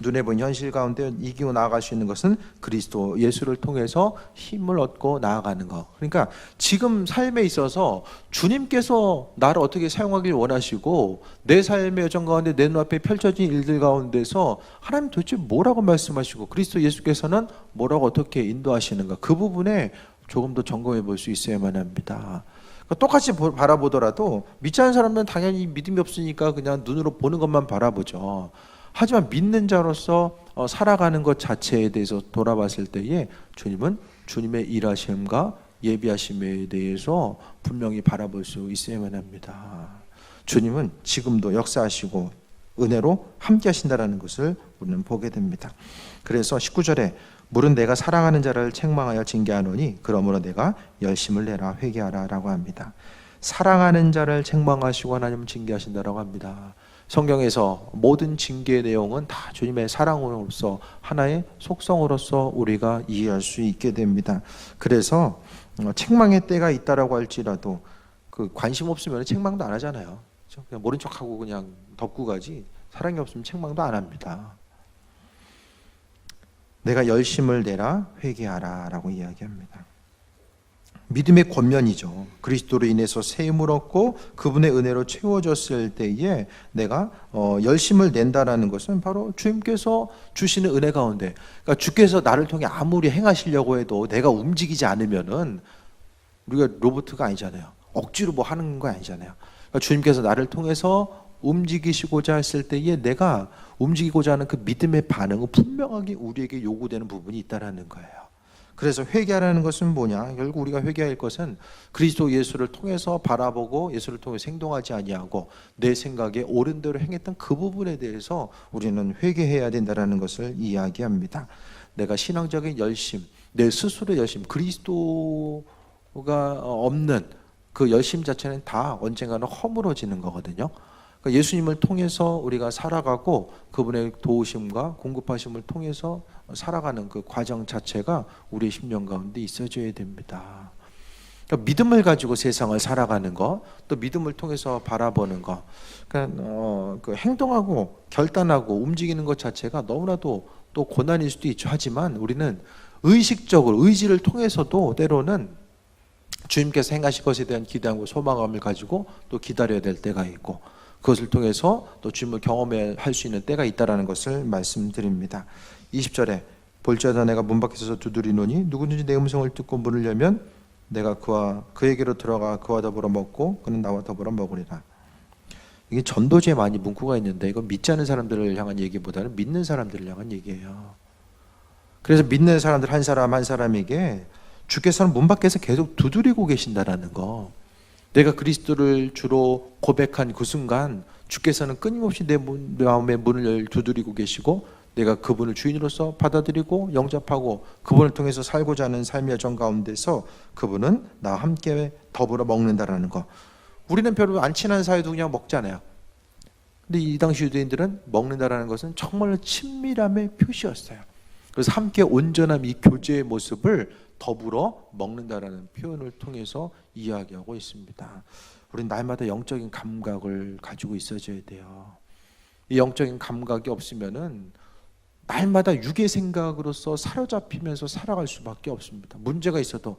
[SPEAKER 1] 눈에 보이는 현실 가운데 이기고 나아갈 수 있는 것은 그리스도 예수를 통해서 힘을 얻고 나아가는 것. 그러니까 지금 삶에 있어서 주님께서 나를 어떻게 사용하길 원하시고 내 삶의 여정 가운데 내 눈앞에 펼쳐진 일들 가운데서 하나님 도대체 뭐라고 말씀하시고 그리스도 예수께서는 뭐라고 어떻게 인도하시는가, 그 부분에 조금 더 점검해 볼 수 있어야만 합니다. 똑같이 바라보더라도 믿지 않는 사람은 당연히 믿음이 없으니까 그냥 눈으로 보는 것만 바라보죠. 하지만 믿는 자로서 살아가는 것 자체에 대해서 돌아봤을 때에 주님은 주님의 일하심과 예비하심에 대해서 분명히 바라볼 수 있어야만 합니다. 주님은 지금도 역사하시고 은혜로 함께 하신다는 것을 우리는 보게 됩니다. 그래서 19절에 물은 내가 사랑하는 자를 책망하여 징계하노니 그러므로 내가 열심을 내라 회개하라 라고 합니다. 사랑하는 자를 책망하시고 하나님은 징계하신다라고 합니다. 성경에서 모든 징계의 내용은 다 주님의 사랑으로서 하나의 속성으로서 우리가 이해할 수 있게 됩니다. 그래서 책망의 때가 있다라고 할지라도 그 관심 없으면 책망도 안 하잖아요. 그냥 모른 척하고 그냥 덮고 가지, 사랑이 없으면 책망도 안 합니다. 내가 열심을 내라 회개하라 라고 이야기합니다. 믿음의 권면이죠. 그리스도로 인해서 새 힘을 얻고 그분의 은혜로 채워졌을 때에 내가 열심을 낸다라는 것은 바로 주님께서 주시는 은혜 가운데, 그러니까 주께서 나를 통해 아무리 행하시려고 해도 내가 움직이지 않으면은, 우리가 로봇가 아니잖아요. 억지로 뭐 하는 거 아니잖아요. 그러니까 주님께서 나를 통해서 움직이시고자 했을 때에 내가 움직이고자 하는 그 믿음의 반응은 분명하게 우리에게 요구되는 부분이 있다라는 거예요. 그래서 회개하라는 것은 뭐냐? 결국 우리가 회개할 것은 그리스도 예수를 통해서 바라보고 예수를 통해서 행동하지 아니하고 내 생각에 옳은 대로 행했던 그 부분에 대해서 우리는 회개해야 된다는 것을 이야기합니다. 내가 신앙적인 열심, 내 스스로의 열심, 그리스도가 없는 그 열심 자체는 다 언젠가는 허물어지는 거거든요. 그러니까 예수님을 통해서 우리가 살아가고 그분의 도우심과 공급하심을 통해서 살아가는 그 과정 자체가 우리의 심령 가운데 있어져야 됩니다. 그러니까 믿음을 가지고 세상을 살아가는 거, 또 믿음을 통해서 바라보는 거, 그러니까 그 행동하고 결단하고 움직이는 것 자체가 너무나도 또 고난일 수도 있죠. 하지만 우리는 의식적으로 의지를 통해서도 때로는 주님께서 행하실 것에 대한 기대하고 소망감을 가지고 또 기다려야 될 때가 있고, 그것을 통해서 또 주님을 경험할 수 있는 때가 있다는 것을 말씀드립니다. 20절에 볼지어다 내가 문 밖에 서서 두드리노니 누구든지 내 음성을 듣고 문을 열면 내가 그에게로 들어가 그와 더불어 먹고 그는 나와 더불어 먹으리라. 이게 전도지에 많이 문구가 있는데 이건 믿지 않는 사람들을 향한 얘기보다는 믿는 사람들을 향한 얘기예요. 그래서 믿는 사람들 한 사람 한 사람에게 주께서는 문 밖에서 계속 두드리고 계신다라는 거. 내가 그리스도를 주로 고백한 그 순간 주께서는 끊임없이 내 마음의 문을 두드리고 계시고 내가 그분을 주인으로서 받아들이고 영접하고 그분을 통해서 살고자 하는 삶의 여정 가운데서 그분은 나와 함께 더불어 먹는다라는 거. 우리는 별로 안 친한 사이도 그냥 먹잖아요. 근데 이 당시 유대인들은 먹는다라는 것은 정말 친밀함의 표시였어요. 그래서 함께 온전한 이 교제의 모습을 더불어 먹는다라는 표현을 통해서 이야기하고 있습니다. 우리는 날마다 영적인 감각을 가지고 있어줘야 돼요. 이 영적인 감각이 없으면은 날마다 육의 생각으로서 사로잡히면서 살아갈 수밖에 없습니다. 문제가 있어도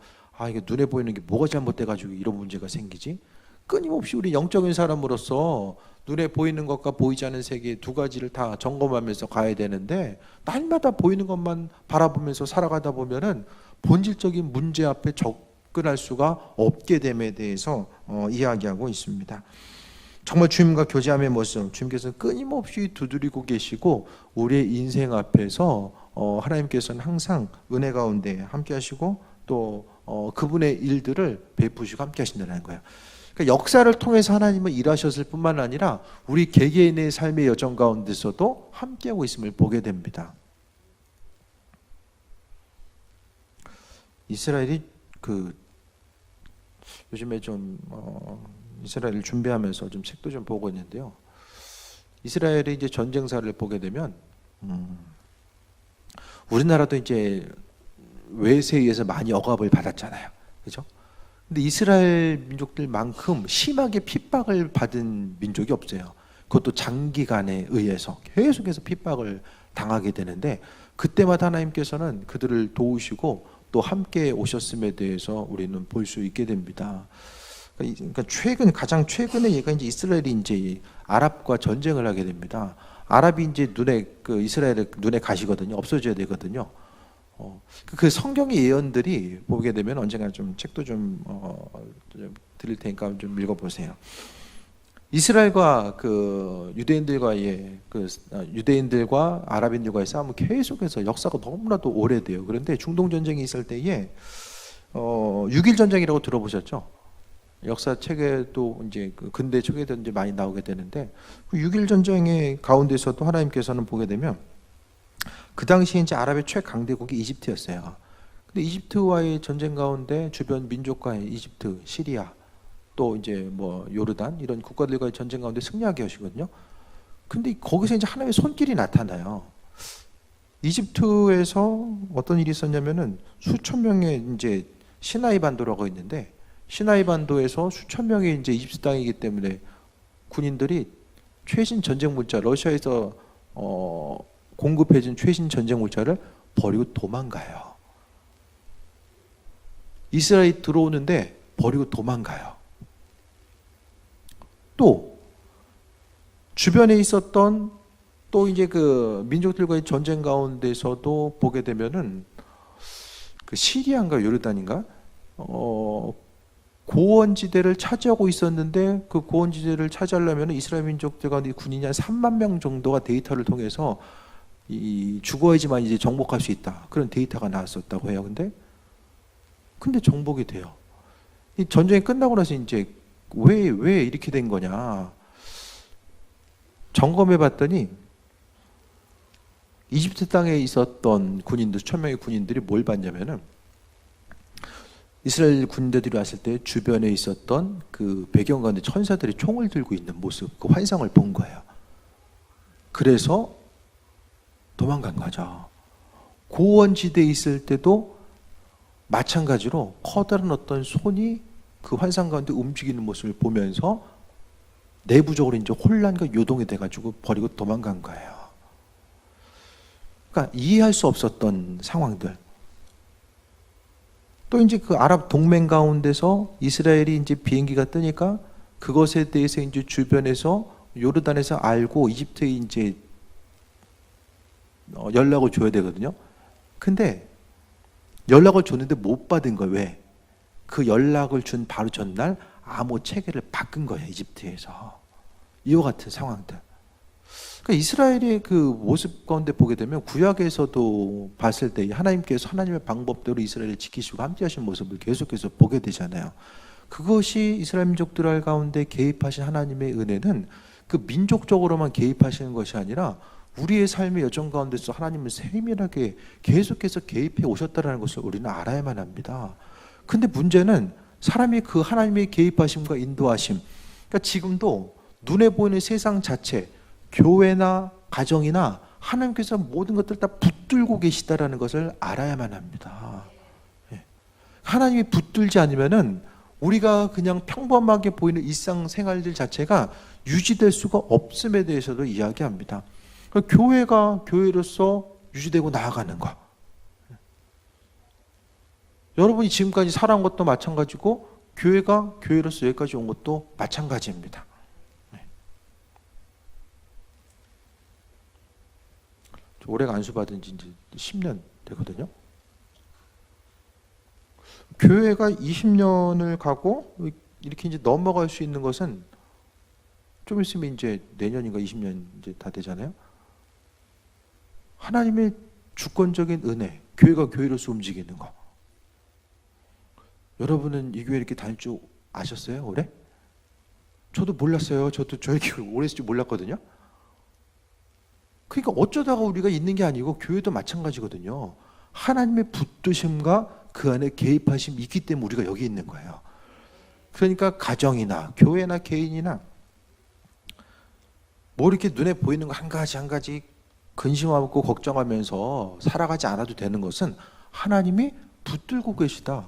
[SPEAKER 1] 이게 눈에 보이는 게 뭐가 잘못돼가지고 이런 문제가 생기지? 끊임없이 우리 영적인 사람으로서 눈에 보이는 것과 보이지 않는 세계 두 가지를 다 점검하면서 가야 되는데 날마다 보이는 것만 바라보면서 살아가다 보면은 본질적인 문제 앞에 접근할 수가 없게 됨에 대해서 이야기하고 있습니다. 정말 주님과 교제함의 모습, 주님께서 끊임없이 두드리고 계시고 우리의 인생 앞에서 하나님께서는 항상 은혜 가운데 함께 하시고 또 그분의 일들을 베푸시고 함께 하신다는 거예요. 그러니까 역사를 통해서 하나님은 일하셨을 뿐만 아니라 우리 개개인의 삶의 여정 가운데서도 함께하고 있음을 보게 됩니다. 이스라엘이 요즘에 좀 이스라엘을 준비하면서 좀 책도 좀 보고 있는데요. 이스라엘의 이제 전쟁사를 보게 되면 우리나라도 이제 외세에 의해서 많이 억압을 받았잖아요. 그렇죠? 근데 이스라엘 민족들만큼 심하게 핍박을 받은 민족이 없어요. 그것도 장기간에 의해서 계속해서 핍박을 당하게 되는데 그때마다 하나님께서는 그들을 도우시고 또 함께 오셨음에 대해서 우리는 볼 수 있게 됩니다. 그러니까 가장 최근의 얘가 이제 이스라엘이 이제 아랍과 전쟁을 하게 됩니다. 아랍이 이제 이스라엘의 눈에 가시거든요. 없어져야 되거든요. 그 성경의 예언들이 보게 되면 언젠가 좀 책도 좀 드릴 테니까 좀 읽어보세요. 이스라엘과 유대인들과 아랍인들과의 싸움은 계속해서 역사가 너무나도 오래돼요. 그런데 중동 전쟁이 있을 때에 6.1 전쟁이라고 들어보셨죠? 역사 책에도 이제 근대 책에도 이제 많이 나오게 되는데 그 6.1 전쟁의 가운데서도 하나님께서는 보게 되면 그 당시에 이제 아랍의 최강대국이 이집트였어요. 근데 이집트와의 전쟁 가운데 주변 민족과의 이집트, 시리아 또 이제 뭐 요르단 이런 국가들과의 전쟁 가운데 승리하게 하시거든요. 근데 거기서 이제 하나님의 손길이 나타나요. 이집트에서 어떤 일이 있었냐면은 수천 명의 이제 시나이 반도라고 있는데 시나이 반도에서 수천 명의 이제 이집트 땅이기 때문에 군인들이 최신 전쟁 물자 러시아에서 공급해준 최신 전쟁 물자를 버리고 도망가요. 이스라엘이 들어오는데 버리고 도망가요. 또 주변에 있었던 또 이제 그 민족들과의 전쟁 가운데서도 보게 되면은 그 시리아인가 요르단인가 고원지대를 차지하고 있었는데 그 고원지대를 차지하려면 이스라엘 민족들 가운데 군인이 한 3만 명 정도가 데이터를 통해서 죽어야지만 이제 정복할 수 있다. 그런 데이터가 나왔었다고 해요. 근데 근데 정복이 돼요. 이 전쟁이 끝나고 나서 이제 왜 이렇게 된 거냐 점검해 봤더니 이집트 땅에 있었던 군인들, 수천 명의 군인들이 뭘 봤냐면은 이스라엘 군대들이 왔을 때 주변에 있었던 그 배경 가운데 천사들이 총을 들고 있는 모습, 그 환상을 본 거예요. 그래서 도망간 거죠. 고원지대에 있을 때도 마찬가지로 커다란 어떤 손이 그 환상 가운데 움직이는 모습을 보면서 내부적으로 이제 혼란과 요동이 돼가지고 버리고 도망간 거예요. 그러니까 이해할 수 없었던 상황들. 또 이제 그 아랍 동맹 가운데서 이스라엘이 이제 비행기가 뜨니까 그것에 대해서 이제 주변에서 요르단에서 알고 이집트에 이제 연락을 줘야 되거든요. 근데 연락을 줬는데 못 받은 거예요. 왜? 그 연락을 준 바로 전날 암호 체계를 바꾼 거예요. 이집트에서. 이와 같은 상황들. 그러니까 이스라엘의 그 모습 가운데 보게 되면 구약에서도 봤을 때 하나님께서 하나님의 방법대로 이스라엘을 지키시고 함께 하신 모습을 계속해서 보게 되잖아요. 그것이 이스라엘 민족들 가운데 개입하신 하나님의 은혜는 그 민족적으로만 개입하시는 것이 아니라 우리의 삶의 여정 가운데서 하나님은 세밀하게 계속해서 개입해 오셨다는 것을 우리는 알아야만 합니다. 근데 문제는 사람이 그 하나님의 개입하심과 인도하심, 그러니까 지금도 눈에 보이는 세상 자체, 교회나 가정이나 하나님께서 모든 것들을 다 붙들고 계시다라는 것을 알아야만 합니다. 하나님이 붙들지 않으면은 우리가 그냥 평범하게 보이는 일상생활들 자체가 유지될 수가 없음에 대해서도 이야기합니다. 그러니까 교회가 교회로서 유지되고 나아가는 것. 여러분이 지금까지 살아온 것도 마찬가지고 교회가 교회로서 여기까지 온 것도 마찬가지입니다. 올해가 안수받은 지 이제 10년 되거든요. 교회가 20년을 가고 이렇게 이제 넘어갈 수 있는 것은 좀 있으면 이제 내년인가 20년 이제 다 되잖아요. 하나님의 주권적인 은혜, 교회가 교회로서 움직이는 거. 여러분은 이 교회 이렇게 다닐 줄 아셨어요, 올해? 저도 몰랐어요. 저도 저희 교회 오래 있을 줄 몰랐거든요. 그러니까 어쩌다가 우리가 있는 게 아니고 교회도 마찬가지거든요. 하나님의 붙드심과 그 안에 개입하심이 있기 때문에 우리가 여기 있는 거예요. 그러니까 가정이나 교회나 개인이나 뭐 이렇게 눈에 보이는 거 한 가지 한 가지 근심하고 걱정하면서 살아가지 않아도 되는 것은 하나님이 붙들고 계시다.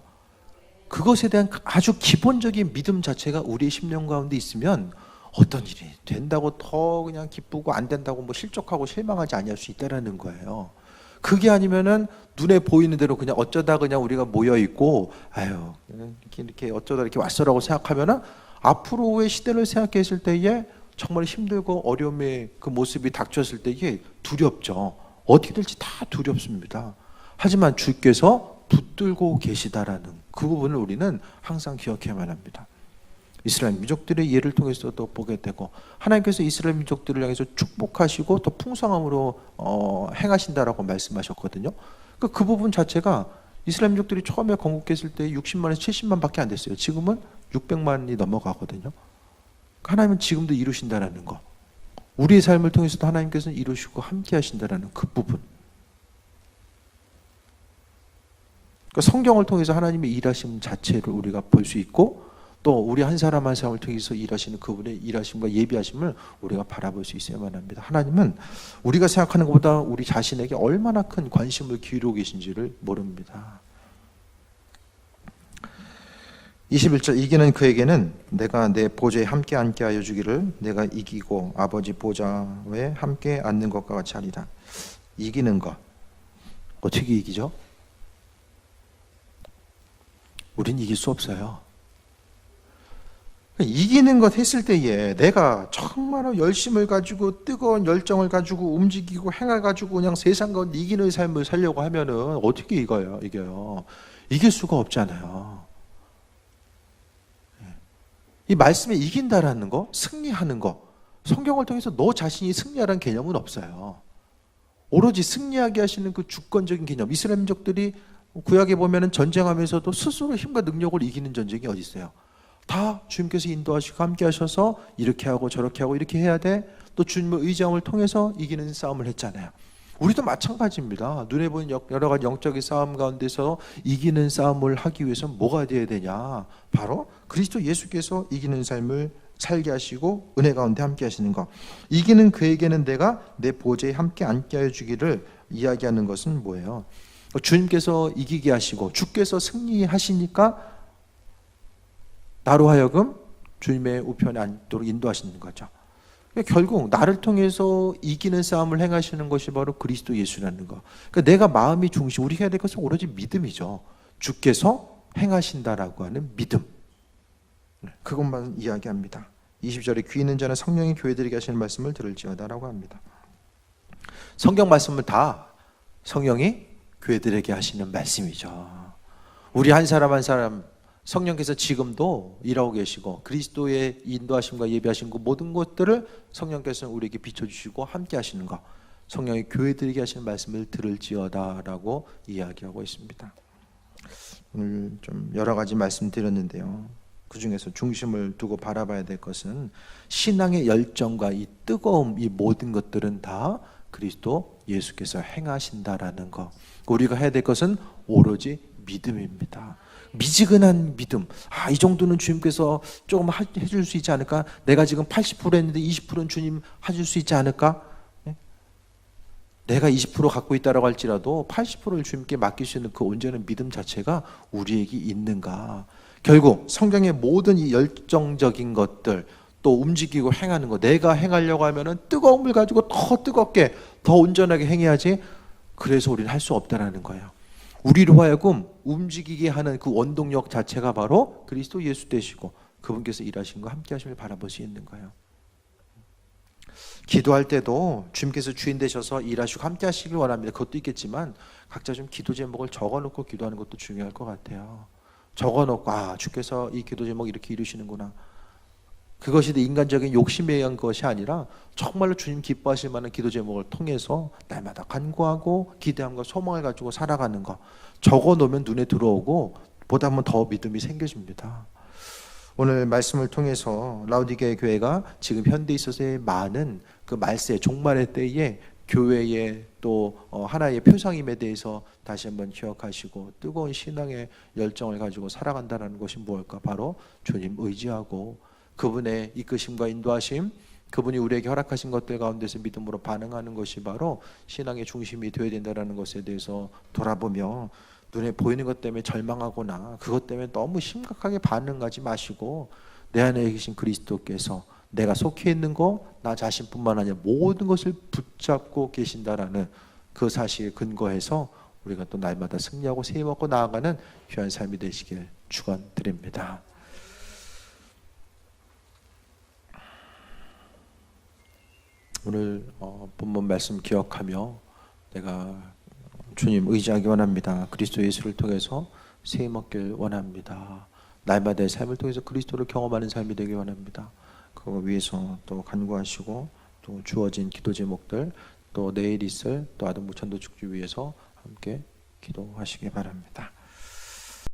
[SPEAKER 1] 그것에 대한 아주 기본적인 믿음 자체가 우리의 심령 가운데 있으면 어떤 일이 된다고 더 그냥 기쁘고 안 된다고 뭐 실족하고 실망하지 아니할 수 있다라는 거예요. 그게 아니면은 눈에 보이는 대로 그냥 어쩌다 그냥 우리가 모여 있고 아유 이렇게 어쩌다 이렇게 왔어라고 생각하면은 앞으로의 시대를 생각했을 때에 정말 힘들고 어려움의 그 모습이 닥쳤을 때에 두렵죠. 어떻게 될지 다 두렵습니다. 하지만 주께서 붙들고 계시다라는 그 부분을 우리는 항상 기억해야만 합니다. 이스라엘 민족들의 예를 통해서도 보게 되고 하나님께서 이스라엘 민족들을 향해서 축복하시고 더 풍성함으로 행하신다라고 말씀하셨거든요. 그 부분 자체가 이스라엘 민족들이 처음에 건국했을 때 60만에서 70만밖에 안 됐어요. 지금은 600만이 넘어가거든요. 하나님은 지금도 이루신다라는 거. 우리의 삶을 통해서도 하나님께서는 이루시고 함께 하신다라는 그 부분. 그러니까 성경을 통해서 하나님의 일하심 자체를 우리가 볼 수 있고 또 우리 한 사람 한 사람을 통해서 일하시는 그분의 일하심과 예비하심을 우리가 바라볼 수 있어야만 합니다. 하나님은 우리가 생각하는 것보다 우리 자신에게 얼마나 큰 관심을 기울이고 계신지를 모릅니다. 21절 이기는 그에게는 내가 내 보좌에 함께 앉게 하여 주기를 내가 이기고 아버지 보좌에 함께 앉는 것과 같이 하리라. 이기는 것 어떻게 이기죠? 우린 이길 수 없어요. 이기는 것 했을 때에 내가 정말로 열심을 가지고 뜨거운 열정을 가지고 움직이고 행해가지고 그냥 세상 가운데 이기는 삶을 살려고 하면은 어떻게 이겨요? 이길 수가 없잖아요. 이 말씀에 이긴다라는 거, 승리하는 거, 성경을 통해서 너 자신이 승리하라는 개념은 없어요. 오로지 승리하게 하시는 그 주권적인 개념, 이스라엘 민족들이 구약에 보면은 전쟁하면서도 스스로 힘과 능력을 이기는 전쟁이 어디 있어요? 다 주님께서 인도하시고 함께 하셔서 이렇게 하고 저렇게 하고 이렇게 해야 돼. 또 주님의 의지함을 통해서 이기는 싸움을 했잖아요. 우리도 마찬가지입니다. 눈에 보이는 여러 가지 영적인 싸움 가운데서 이기는 싸움을 하기 위해서 뭐가 되어야 되냐? 바로 그리스도 예수께서 이기는 삶을 살게 하시고 은혜 가운데 함께 하시는 것. 이기는 그에게는 내가 내 보좌에 함께 앉게 하여 주기를 이야기하는 것은 뭐예요? 주님께서 이기게 하시고 주께서 승리하시니까 나로 하여금 주님의 우편에 앉도록 인도하시는 거죠. 결국 나를 통해서 이기는 싸움을 행하시는 것이 바로 그리스도 예수라는 거. 그러니까 내가 마음이 중심, 우리가 해야 될 것은 오로지 믿음이죠. 주께서 행하신다라고 하는 믿음. 그것만 이야기합니다. 20절에 귀 있는 자는 성령이 교회들에게 하시는 말씀을 들을지어다라고 합니다. 성경 말씀은 다 성령이 교회들에게 하시는 말씀이죠. 우리 한 사람 한 사람 성령께서 지금도 일하고 계시고 그리스도의 인도하심과 예비하신 그 모든 것들을 성령께서 우리에게 비춰주시고 함께 하시는 것, 성령이 교회들에게 하시는 말씀을 들을지어다라고 이야기하고 있습니다. 오늘 좀 여러 가지 말씀드렸는데요, 그 중에서 중심을 두고 바라봐야 될 것은 신앙의 열정과 이 뜨거움, 이 모든 것들은 다 그리스도 예수께서 행하신다라는 것. 우리가 해야 될 것은 오로지 믿음입니다. 미지근한 믿음. 이 정도는 주님께서 조금 해줄 수 있지 않을까? 내가 지금 80% 했는데 20%는 주님 해줄 수 있지 않을까? 내가 20% 갖고 있다라고 할지라도 80%를 주님께 맡길 수 있는 그 온전한 믿음 자체가 우리에게 있는가? 결국 성경의 모든 이 열정적인 것들, 또 움직이고 행하는 거, 내가 행하려고 하면은 뜨거움을 가지고 더 뜨겁게, 더 온전하게 행해야지. 그래서 우리는 할 수 없다라는 거예요. 우리로 하여금 움직이게 하는 그 원동력 자체가 바로 그리스도 예수 되시고 그분께서 일하신 거 함께 하심을 바라볼 수 있는 거예요. 기도할 때도 주님께서 주인 되셔서 일하시고 함께 하시길 원합니다. 그것도 있겠지만 각자 좀 기도 제목을 적어놓고 기도하는 것도 중요할 것 같아요. 적어놓고 주께서 이 기도 제목 이렇게 이루시는구나. 그것이 인간적인 욕심에 의한 것이 아니라 정말로 주님 기뻐하실 만한 기도 제목을 통해서 날마다 간구하고 기대함과 소망을 가지고 살아가는 것, 적어놓으면 눈에 들어오고 보다 보면 더 믿음이 생겨집니다. 오늘 말씀을 통해서 라우디게아 교회가 지금 현대에 있어서의 많은 그 말세 종말의 때에 교회의 또 하나의 표상임에 대해서 다시 한번 기억하시고 뜨거운 신앙의 열정을 가지고 살아간다는 것이 무엇일까? 바로 주님 의지하고 그분의 이끄심과 인도하심, 그분이 우리에게 허락하신 것들 가운데서 믿음으로 반응하는 것이 바로 신앙의 중심이 되어야 된다는 것에 대해서 돌아보며 눈에 보이는 것 때문에 절망하거나 그것 때문에 너무 심각하게 반응하지 마시고 내 안에 계신 그리스도께서 내가 속해 있는 거, 나 자신뿐만 아니라 모든 것을 붙잡고 계신다라는 그 사실에 근거해서 우리가 또 날마다 승리하고 새 먹고 나아가는 귀한 삶이 되시길 축원드립니다. 오늘 본문 말씀 기억하며 내가 주님 의지하기 원합니다. 그리스도 예수를 통해서 새 먹길 원합니다. 날마다의 삶을 통해서 그리스도를 경험하는 삶이 되길 원합니다. 그거 위해서 또 간구하시고 또 주어진 기도 제목들, 또 내일 있을 또 아동 무천도 축주 위해서 함께 기도하시기 바랍니다.